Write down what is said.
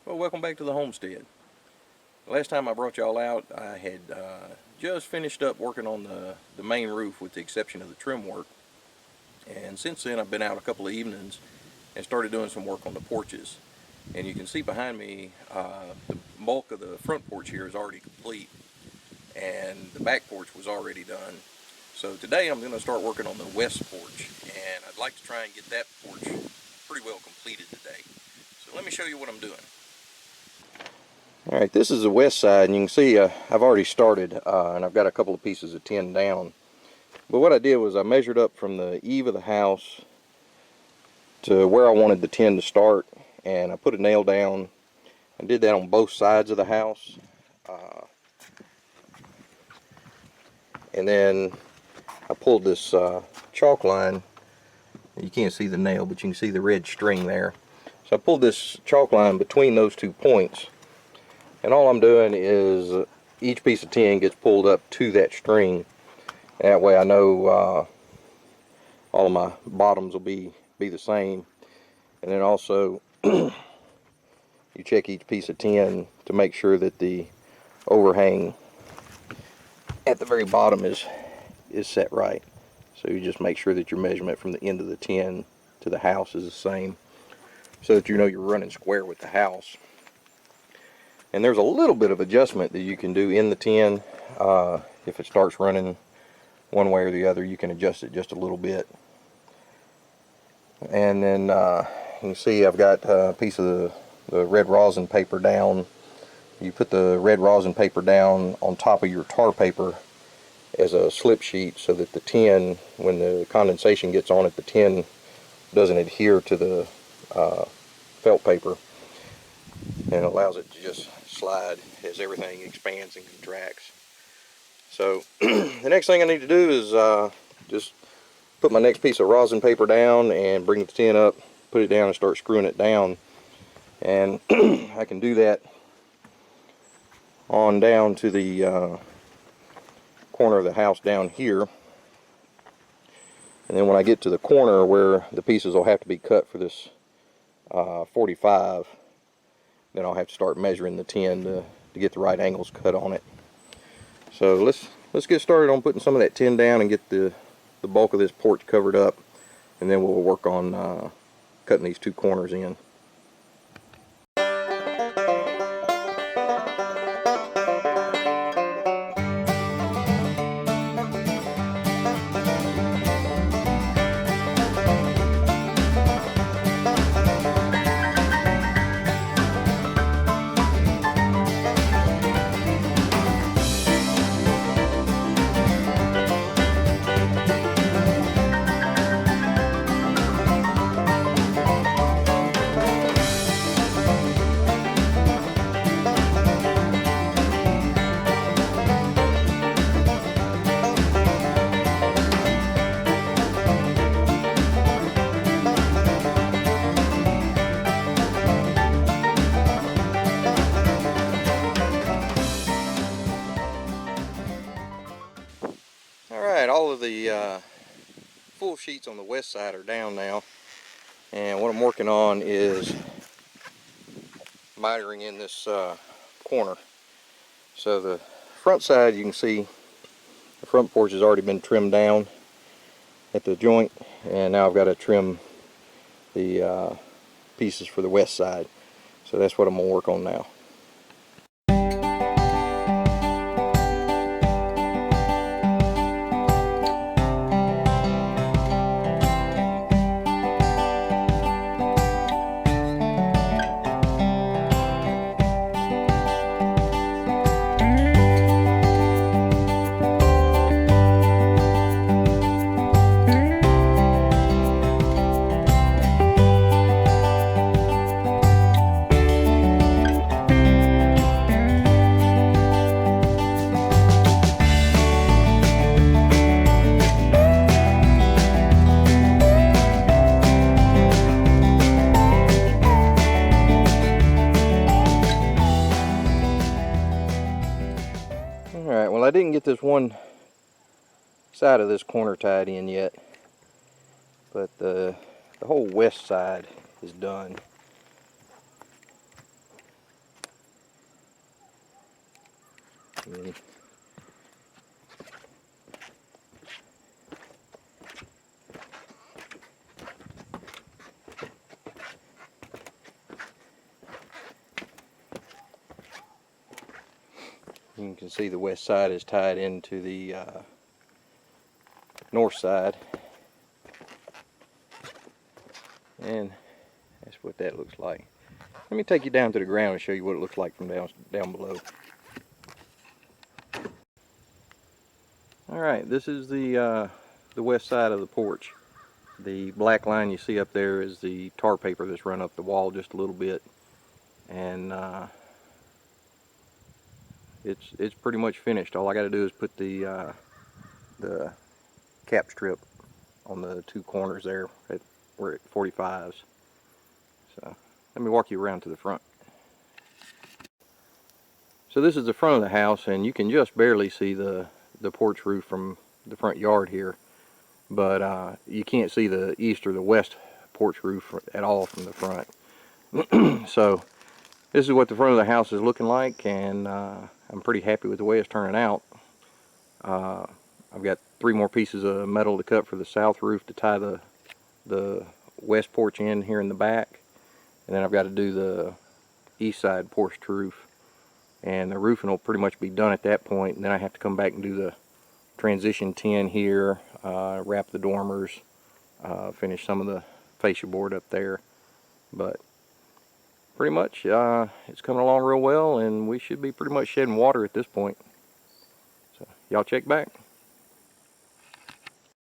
Well, welcome back to the homestead. Last time I brought y'all out, I had just finished up working on the main roof with the exception of the trim work. And since then I've been out a couple of evenings and started doing some work on the porches. And you can see behind me, the bulk of the front porch here is already complete. And the back porch was already done. So today I'm going to start working on the west porch. And I'd like to try and get that porch pretty well completed today. So let me show you what I'm doing. Alright, this is the west side, and you can see I've already started, and I've got a couple of pieces of tin down. But what I did was I measured up from the eave of the house to where I wanted the tin to start, and I put a nail down. I did that on both sides of the house. And then I pulled this chalk line. You can't see the nail, but you can see the red string there. So I pulled this chalk line between those 2 points. And all I'm doing is each piece of tin gets pulled up to that string. That way I know all of my bottoms will be the same. And then also you check each piece of tin to make sure that the overhang at the very bottom is set right. So you just make sure that your measurement from the end of the tin to the house is the same, so that you know you're running square with the house. And there's a little bit of adjustment that you can do in the tin. If it starts running one way or the other, you can adjust it just a little bit. And then you can see I've got a piece of the red rosin paper down. You put the red rosin paper down on top of your tar paper as a slip sheet, so that the tin, when the condensation gets on it, the tin doesn't adhere to the felt paper, and it allows it to just slide as everything expands and contracts. So the next thing I need to do is just put my next piece of rosin paper down and bring the tin up, put it down and start screwing it down. And I can do that on down to the corner of the house down here. And then when I get to the corner where the pieces will have to be cut for this 45, then I'll have to start measuring the tin to get the right angles cut on it. So let's get started on putting some of that tin down and get the bulk of this porch covered up, and then we'll work on cutting these 2 corners in. Alright, all of the full sheets on the west side are down now, and what I'm working on is mitering in this corner. So the front side, you can see the front porch has already been trimmed down at the joint, and now I've got to trim the pieces for the west side. So that's what I'm going to work on now. Alright, well, I didn't get this one side of this corner tied in yet, but the whole west side is done. And you can see the west side is tied into the north side, and that's what that looks like. Let me take you down to the ground and show you what it looks like from down below. Alright, this is the west side of the porch. The black line you see up there is the tar paper that's run up the wall just a little bit, and it's pretty much finished. All I got to do is put the cap strip on the two corners there where it 45s. So let me walk you around to the front. So this is the front of the house, and you can just barely see the porch roof from the front yard here, but you can't see the east or the west porch roof at all from the front. So this is what the front of the house is looking like, and I'm pretty happy with the way it's turning out. I've got 3 more pieces of metal to cut for the south roof to tie the west porch in here in the back, and then I've got to do the east side porch roof, and the roofing will pretty much be done at that point. And then I have to come back and do the transition tin here, wrap the dormers, finish some of the fascia board up there. But pretty much it's coming along real well, and we should be pretty much shedding water at this point. So y'all check back.